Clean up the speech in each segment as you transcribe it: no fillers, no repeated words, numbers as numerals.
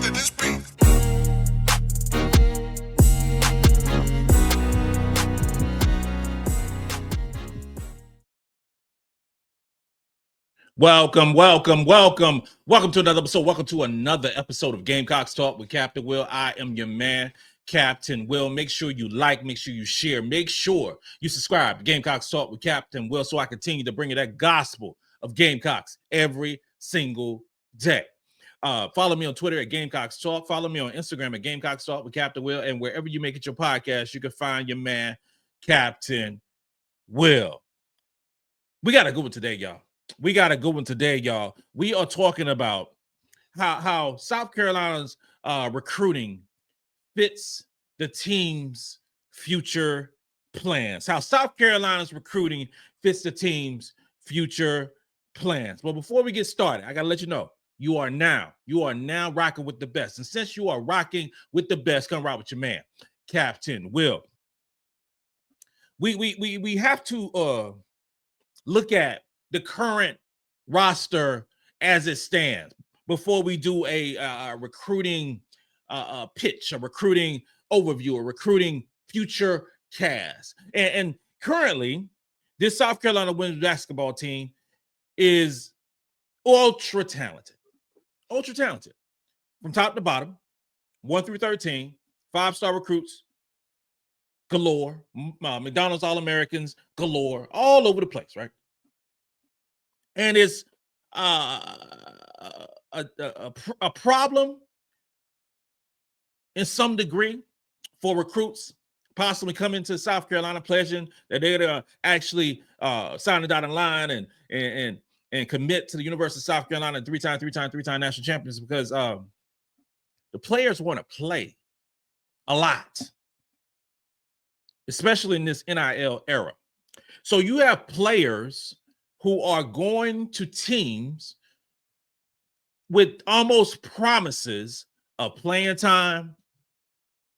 to this beat. Welcome to another episode. Welcome to another episode of Gamecocks Talk with Captain Will. I am your man, Captain Will. Make sure you like, make sure you share, make sure you subscribe to Gamecocks Talk with Captain Will so I continue to bring you that gospel of Gamecocks every single day. Follow me on Twitter at Gamecocks Talk. Follow me on Instagram at Gamecocks Talk with Captain Will. And wherever you make it your podcast, you can find your man, Captain Will. We got a good one today, y'all. We are talking about how South Carolina's recruiting fits the team's future plans. How South Carolina's recruiting fits the team's future plans. But before we get started, I got to let you know, you are now rocking with the best. And since you are rocking with the best, come rock with your man, Captain Will. We have to look at the current roster as it stands before we do a recruiting pitch, a recruiting overview, a recruiting future cast. And currently, this South Carolina women's basketball team is ultra talented from top to bottom, 1 through 13, 5-star recruits galore, McDonald's All-Americans galore, all over the place, right? And it's a problem in some degree for recruits possibly coming to South Carolina pledging that they're going to actually sign the dotted line and commit to the University of South Carolina three-time national champions, because the players want to play a lot, especially in this NIL era. So you have players who are going to teams with almost promises of playing time,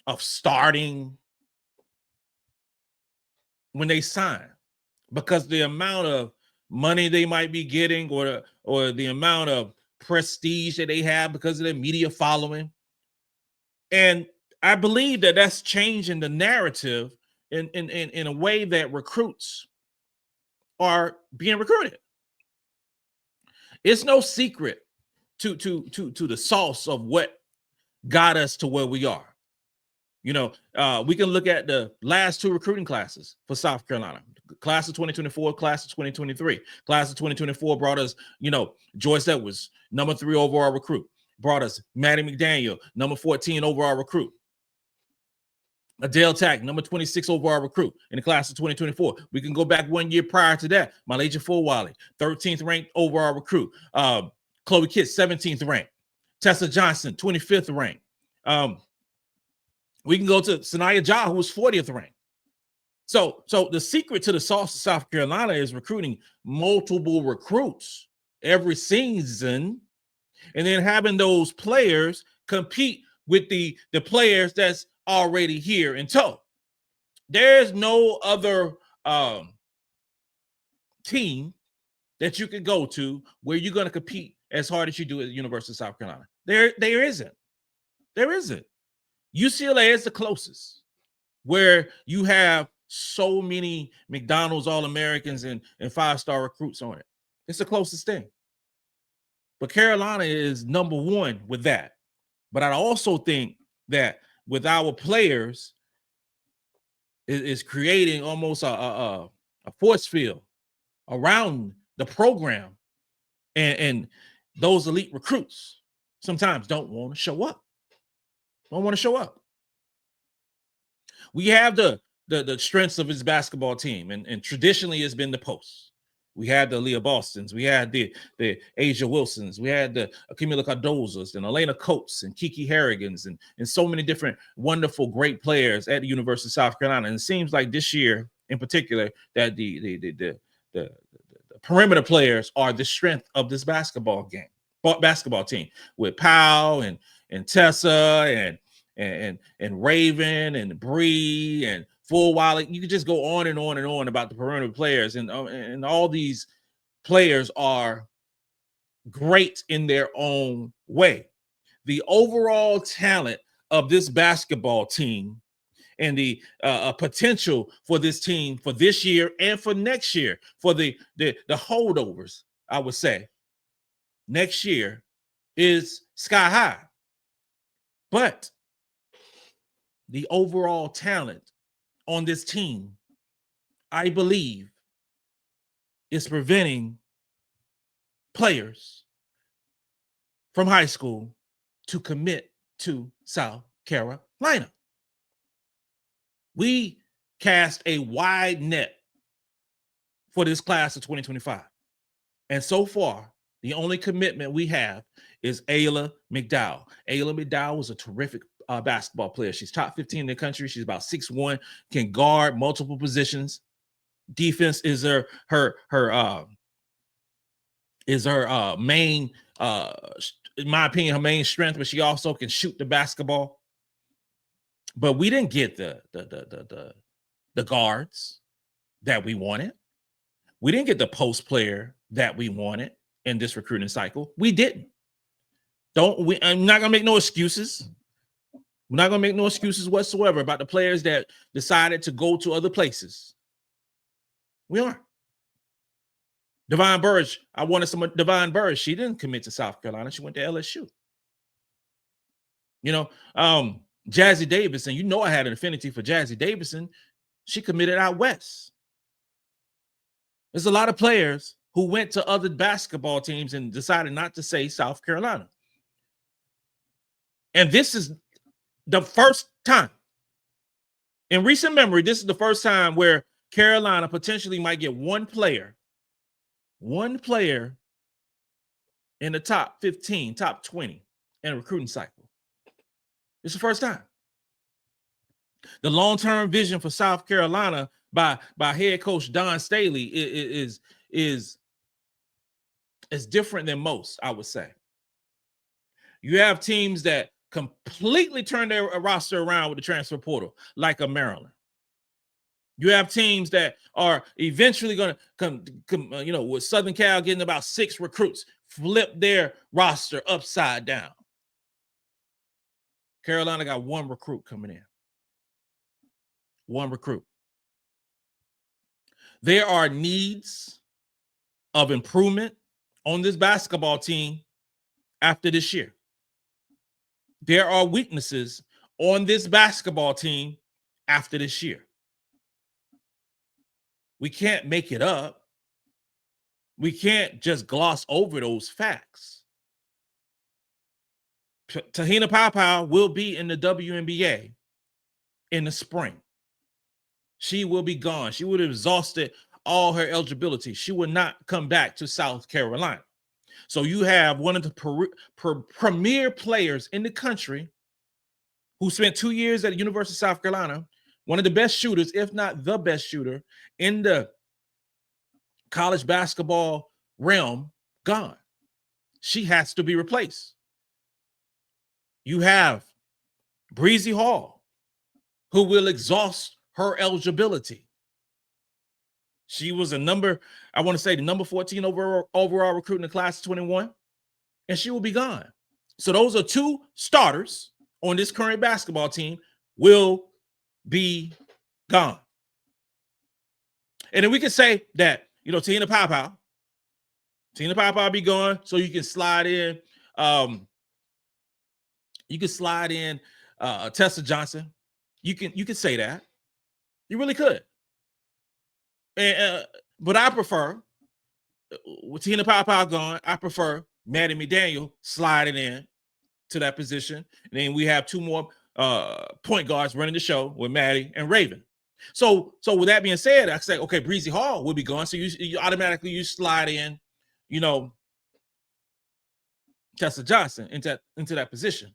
of starting when they sign, because the amount of money they might be getting or the amount of prestige that they have because of their media following. And I believe that that's changing the narrative in a way that recruits are being recruited. It's no secret to the sauce of what got us to where we are. You know, we can look at the last two recruiting classes for South Carolina. Class of 2024, class of 2023. Class of 2024 brought us, Joyce Edwards, number 3 overall recruit. Brought us Maddy McDaniel, number 14 overall recruit. Adhel Tac, number 26 overall recruit in the class of 2024. We can go back 1 year prior to that. MiLaysia Fulwiley, 13th ranked overall recruit. Chloe Kitt, 17th ranked. Tessa Johnson, 25th ranked. We can go to Sania Feagin, who was 40th ranked. So the secret to the sauce of South Carolina is recruiting multiple recruits every season, and then having those players compete with the players that's already here in tow. There's no other team that you can go to where you're going to compete as hard as you do at the University of South Carolina. There isn't. UCLA is the closest, where you have so many McDonald's All-Americans and 5-star recruits on it. It's the closest thing. But Carolina is number 1 with that. But I also think that with our players, is creating almost a force field around the program, and those elite recruits sometimes don't want to show up. We have the strengths of his basketball team, and traditionally it's been the post. We had the Leah Bostons, we had the Asia Wilsons, we had the Camila Cardozas and Elena Coates and Kiki Harrigans and so many different wonderful, great players at the University of South Carolina. And it seems like this year in particular that the perimeter players are the strength of this basketball team, with Powell and Tessa and Raven and Bree and Fulwiley. You could just go on and on and on about the perimeter players, and all these players are great in their own way. the overall talent of this basketball team and the potential for this team for this year and for next year, for the holdovers, I would say, next year is sky high. But the overall talent on this team, I believe, is preventing players from high school to commit to South Carolina. We cast a wide net for this class of 2025. And so far, the only commitment we have is Adhel McDaniel. Adhel McDaniel was a terrific basketball player. She's top 15 in the country. She's about 6'1", can guard multiple positions. Defense is her main, in my opinion, her main strength, but she also can shoot the basketball. But we didn't get the guards that we wanted. We didn't get the post player that we wanted in this recruiting cycle. We didn't. I'm not gonna make no excuses. We're not gonna make no excuses whatsoever about the players that decided to go to other places. We aren't. Devon Burge, I wanted some Devon Burge. She didn't commit to South Carolina. She went to LSU. Jazzy Davidson, I had an affinity for Jazzy Davidson. She committed out west. There's a lot of players who went to other basketball teams and decided not to say South Carolina. And this is the first time in recent memory, this is the first time where Carolina potentially might get one player in the top 15, top 20 in a recruiting cycle. It's the first time. The long-term vision for South Carolina by head coach Dawn Staley is different than most, I would say. You have teams that completely turn their roster around with the transfer portal, like a Maryland. You have teams that are eventually going to come, with Southern Cal getting about 6 recruits, flip their roster upside down. Carolina got 1 recruit coming in. 1 recruit. There are needs of improvement on this basketball team after this year. There are weaknesses on this basketball team after this year. We can't make it up. We can't just gloss over those facts. Te-Hina Paopao will be in the WNBA in the spring. She will be gone. She would have exhausted all her eligibility. She would not come back to South Carolina. So you have one of the premier players in the country who spent 2 years at the University of South Carolina, one of the best shooters, if not the best shooter in the college basketball realm, gone. She has to be replaced. You have Bree Hall, who will exhaust her eligibility. She was the number 14 overall recruit in the class of 21, and she will be gone. So those are 2 starters on this current basketball team will be gone. And then we can say that, Te-Hina Paopao be gone, so you can slide in Tessa Johnson. You can say that. You really could. And but I prefer, with Te-Hina Paopao gone, I prefer Maddy McDaniel sliding in to that position. And then we have 2 more point guards running the show with Maddy and Raven. So with that being said, I say, okay, Bree Hall will be gone. So you automatically slide in, Tessa Johnson into that position.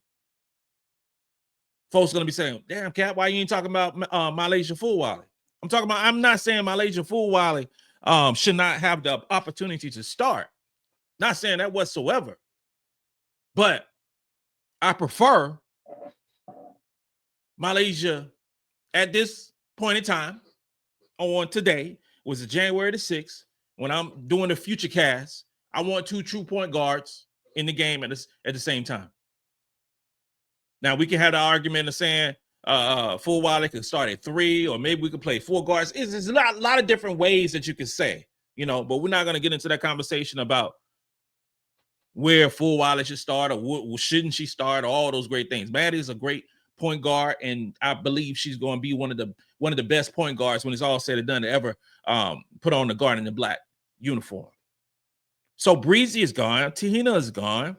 Folks going to be saying, damn, Cap, why you ain't talking about MiLaysia Fulwiley? I'm not saying MiLaysia Fulwiley should not have the opportunity to start. Not saying that whatsoever. But I prefer MiLaysia at this point in time, on today, was January the 6th, when I'm doing the future cast. I want 2 true point guards in the game at the same time. Now we can have the argument of saying Fulwiley could start at 3, or maybe we could play 4 guards. There's a lot of different ways that you can say, but we're not going to get into that conversation about where Fulwiley should start or shouldn't she start, or all those great things. Maddy is a great point guard, and I believe she's going to be one of the best point guards when it's all said and done to ever put on the guard in the black uniform. So Breezy is gone. Tahina is gone.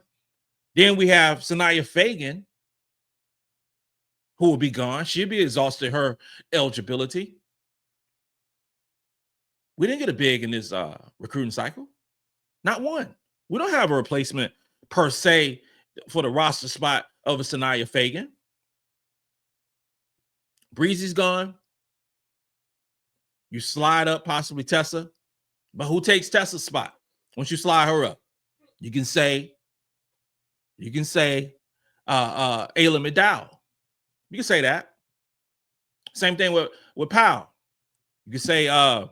Then we have Sania Feagin, who will be gone. She'll be exhausted her eligibility. We didn't get a big in this recruiting cycle. Not one. We don't have a replacement per se for the roster spot of a Sania Feagin. Breezy's gone. You slide up possibly Tessa, but who takes Tessa's spot once you slide her up? You can say Ashlyn McDaniel. You can say that. Same thing with Powell. You can say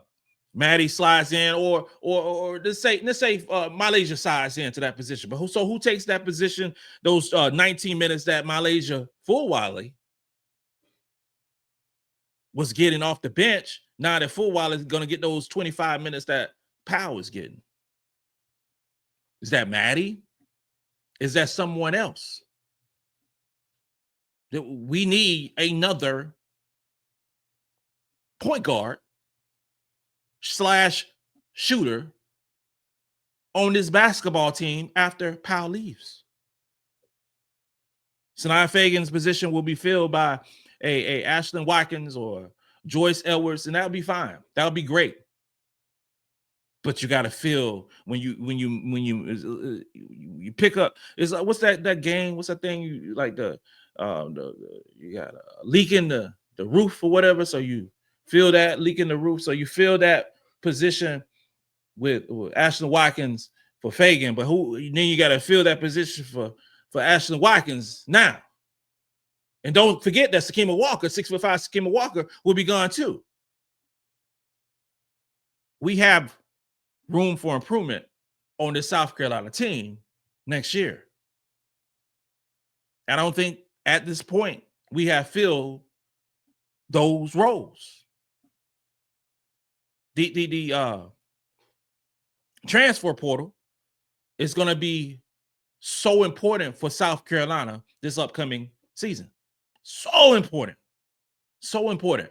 Maddy slides in, or let's say MiLaysia slides into that position. But who takes that position? Those 19 minutes that MiLaysia Fulwiley was getting off the bench. Now that Fulwiley is going to get those 25 minutes that Powell is getting. Is that Maddy? Is that someone else? We need another point guard / shooter on this basketball team after Powell leaves. Sania Feagin's position will be filled by a Ashlyn Watkins or Joyce Edwards, and that'll be fine. That'll be great. But you got to feel when you pick up. It's like, what's that game? What's that thing you like you got a leak in the roof or whatever, so you feel that leak in the roof, so you feel that position with Ashlyn Watkins for Feagin, but then you got to feel that position for Ashlyn Watkins now. And don't forget that Sakima Walker, 6'5" Sakima Walker, will be gone too. We have room for improvement on this South Carolina team next year. I don't think at this point we have filled those roles. The transfer portal is going to be so important for South Carolina this upcoming season. So important. So important.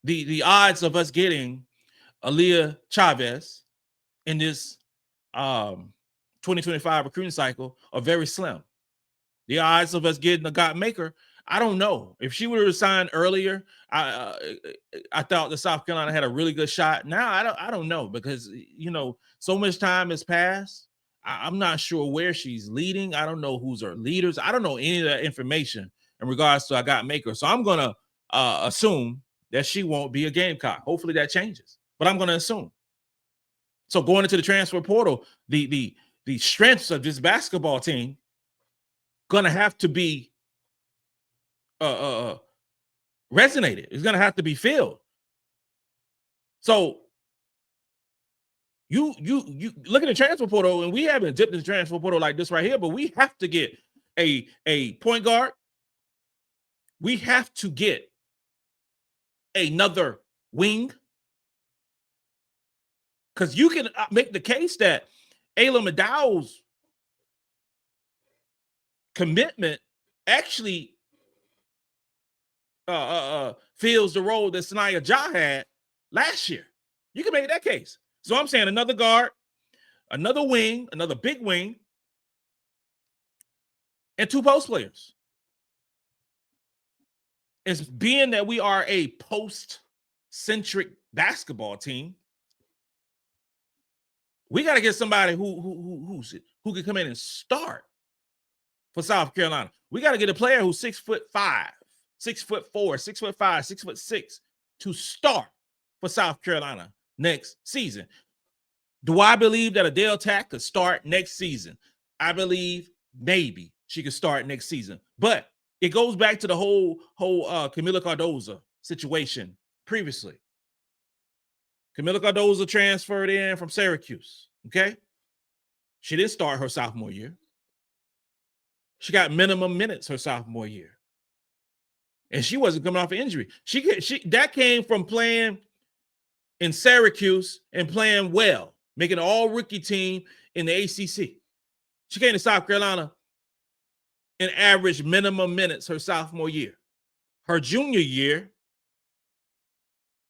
The odds of us getting Aaliyah Chavez in this 2025 recruiting cycle are very slim. The odds of us getting a God Maker, I don't know. If she would have signed earlier, I thought the South Carolina had a really good shot. Now I don't know, because so much time has passed. I'm not sure where she's leading. I don't know who's her leaders. I don't know any of that information in regards to I Got Maker. So I'm gonna assume that she won't be a Gamecock. Hopefully that changes, but I'm gonna assume. So going into the transfer portal, the strengths of this basketball team gonna have to be resonated. It's gonna have to be filled. So you look at the transfer portal, and we haven't dipped in the transfer portal like this right here, but we have to get a point guard. We have to get another wing, because you can make the case that Ashlyn McDaniel's commitment actually fills the role that Sania Ja had last year. You can make that case. So I'm saying another guard, another wing, another big wing, and 2 post players. It's being that we are a post-centric basketball team, we got to get somebody who can come in and start for South Carolina. We got to get a player who's 6'5", 6'4", 6'5", 6'6" to start for South Carolina next season. Do I believe that Adhel Tac could start next season? I believe maybe she could start next season, but it goes back to the whole Kamilla Cardoza situation previously. Kamilla Cardoza transferred in from Syracuse, okay? She didn't start her sophomore year. She got minimum minutes her sophomore year. And she wasn't coming off an injury. That came from playing in Syracuse and playing well, making an all-rookie team in the ACC. She came to South Carolina and averaged minimum minutes her sophomore year. Her junior year,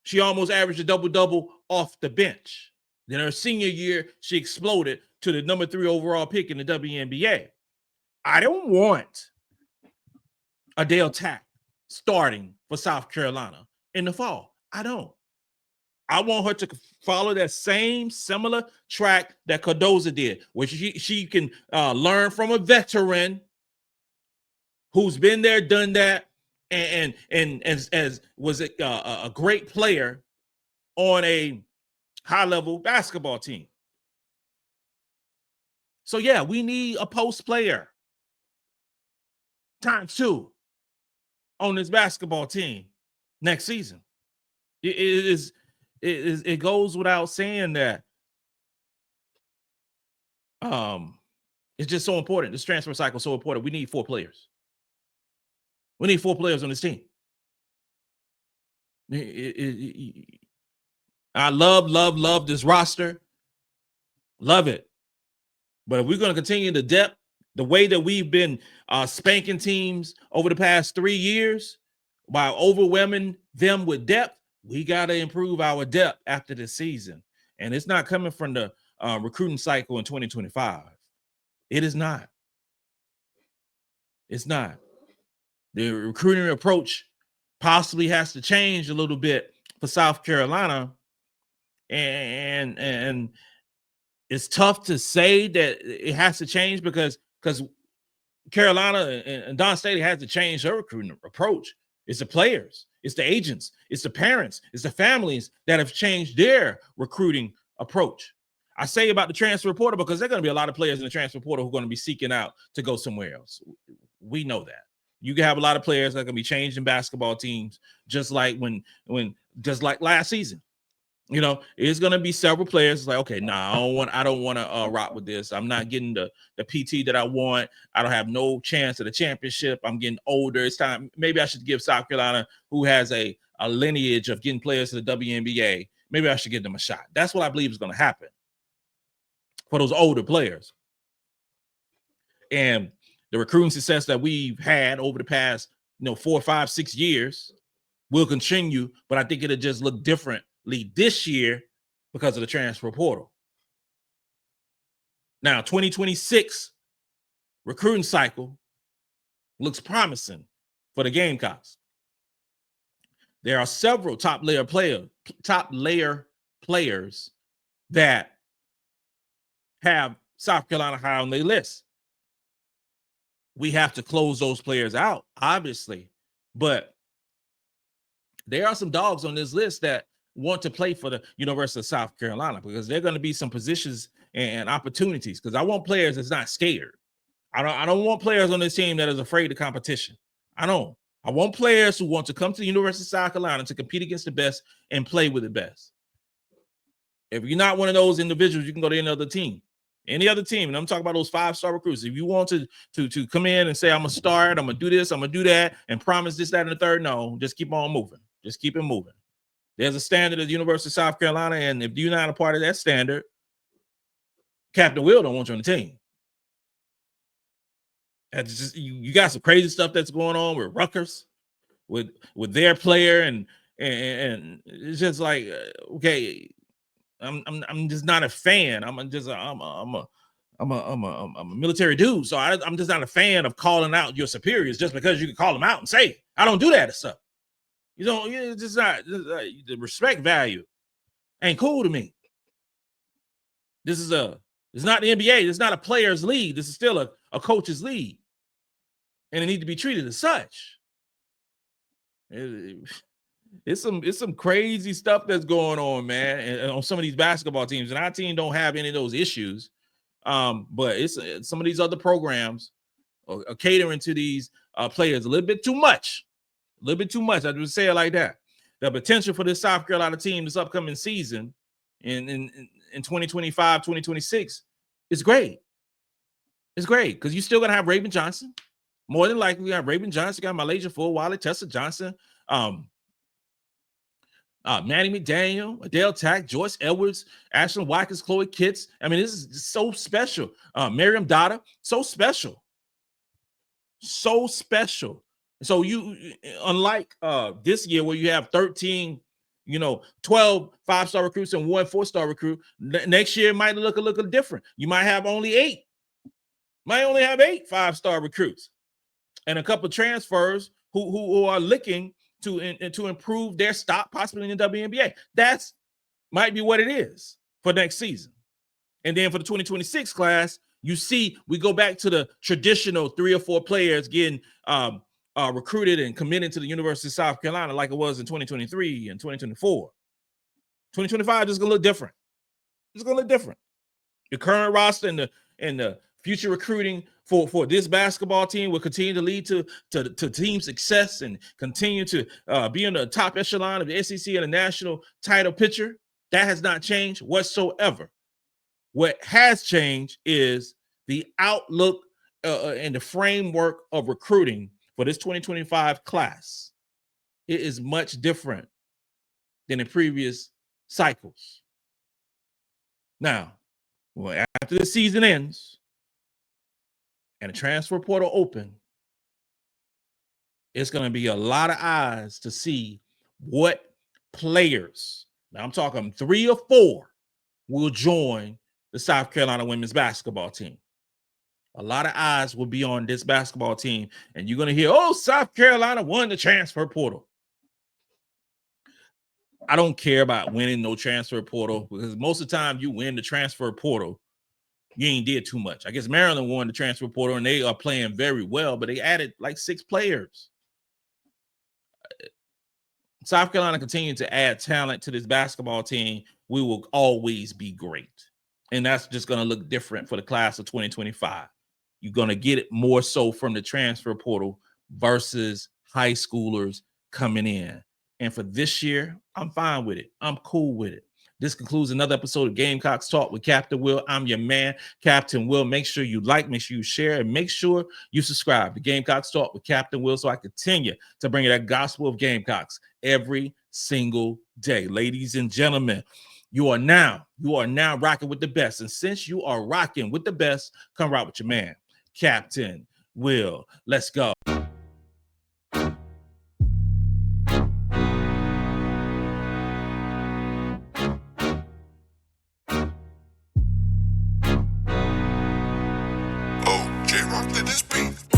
she almost averaged a double-double off the bench. Then her senior year, she exploded to the number 3 overall pick in the WNBA. I don't want Adhel Tac starting for South Carolina in the fall. I don't. I want her to follow that same similar track that Cardoza did, where she can learn from a veteran who's been there, done that, and as was a great player on a high-level basketball team. So, yeah, we need a post player ×2 on this basketball team next season. It goes without saying that it's just so important. This transfer cycle is so important. We need 4 players. We need 4 players on this team. I love this roster. Love it. But if we're going to continue the depth, the way that we've been spanking teams over the past 3 years by overwhelming them with depth, we got to improve our depth after the season. And it's not coming from the recruiting cycle in 2025. It is not. It's not. The recruiting approach possibly has to change a little bit for South Carolina. And it's tough to say that it has to change because Carolina and Dawn Staley has to change her recruiting approach. It's the players, it's the agents, it's the parents, it's the families that have changed their recruiting approach. I say about the transfer portal because there are going to be a lot of players in the transfer portal who are going to be seeking out to go somewhere else. We know that. You can have a lot of players that are going to be changing basketball teams, just like just like last season. You know, it's going to be several players like, okay, I don't want to rock with this. I'm not getting the PT that I want. I don't have no chance at a championship. I'm getting older. It's time. Maybe I should give South Carolina, who has a lineage of getting players to the WNBA, maybe I should give them a shot. That's what I believe is going to happen for those older players. And the recruiting success that we've had over the past, 4, 5, 6 years will continue, but I think it'll just look differently this year because of the transfer portal. Now, 2026 recruiting cycle looks promising for the Gamecocks. There are several top layer players that have South Carolina high on their list. We have to close those players out, obviously, but there are some dogs on this list that want to play for the University of South Carolina because there are going to be some positions and opportunities. Because I want players that's not scared. I don't want players on this team that is afraid of competition. I don't. I want players who want to come to the University of South Carolina to compete against the best and play with the best. If you're not one of those individuals, you can go to any other team. Any other team, and I'm talking about those 5-star recruits. If you want to come in and say, I'm going to start, I'm going to do this, I'm going to do that, and promise this, that, and the third, no, just keep on moving. Just keep it moving. There's a standard at the University of South Carolina, and if you're not a part of that standard, Captain Will don't want you on the team. That's just, you got some crazy stuff that's going on with Rutgers, with their player, and it's just like, okay, I'm just not a fan. I'm a military dude, so I'm just not a fan of calling out your superiors just because you can call them out and say, I don't do that and stuff. You know, it's just not the respect value ain't cool to me. It's not the NBA. It's not a player's league. This is still a coach's league, and it needs to be treated as such. It's some crazy stuff that's going on, man, and on some of these basketball teams. And our team don't have any of those issues, but it's some of these other programs are catering to these players a little bit too much. A little bit too much. I would say it like that. The potential for this South Carolina team this upcoming season in 2025, 2026 is great. It's great because you're still going to have Raven Johnson. More than likely, you have Raven Johnson, you got MiLaysia Fulwiley, Tessa Johnson, Maddy McDaniel, Adhel Tac, Joyce Edwards, Ashlyn Watkins, Chloe Kitts. I mean, this is so special. Maryam Dauda, so special. So special. So you, unlike this year where you have 13, 12 5-star recruits and 1 4-star recruit, next year it might look a little different. You might have only 8. Might only have 8 5-star recruits and a couple of transfers who are looking to improve their stock possibly in the WNBA. That's might be what it is for next season. And then for the 2026 class, you see we go back to the traditional 3 or 4 players getting recruited and committed to the University of South Carolina like it was in 2023 and 2024. 2025 is going to look different. It's going to look different. The current roster and the future recruiting for this basketball team will continue to lead to team success and continue to be in the top echelon of the SEC and the national title picture. That has not changed whatsoever. What has changed is the outlook and the framework of recruiting for this 2025 class. It is much different than in previous cycles. Now, after the season ends and the transfer portal open, it's going to be a lot of eyes to see what players, now I'm talking 3 or 4, will join the South Carolina women's basketball team. A lot of eyes will be on this basketball team, and you're going to hear, oh, South Carolina won the transfer portal. I don't care about winning no transfer portal because most of the time you win the transfer portal, you ain't did too much. I guess Maryland won the transfer portal, and they are playing very well, but they added like 6 players. South Carolina continuing to add talent to this basketball team. We will always be great. And that's just going to look different for the class of 2025. You're going to get it more so from the transfer portal versus high schoolers coming in. And for this year, I'm fine with it. I'm cool with it. This concludes another episode of Gamecocks Talk with Captain Will. I'm your man, Captain Will. Make sure you like, make sure you share, and make sure you subscribe to Gamecocks Talk with Captain Will so I continue to bring you that gospel of Gamecocks every single day. Ladies and gentlemen, you are now rocking with the best. And since you are rocking with the best, come rock with your man, Captain Will. Let's go. Oh, J-Rock did this beat.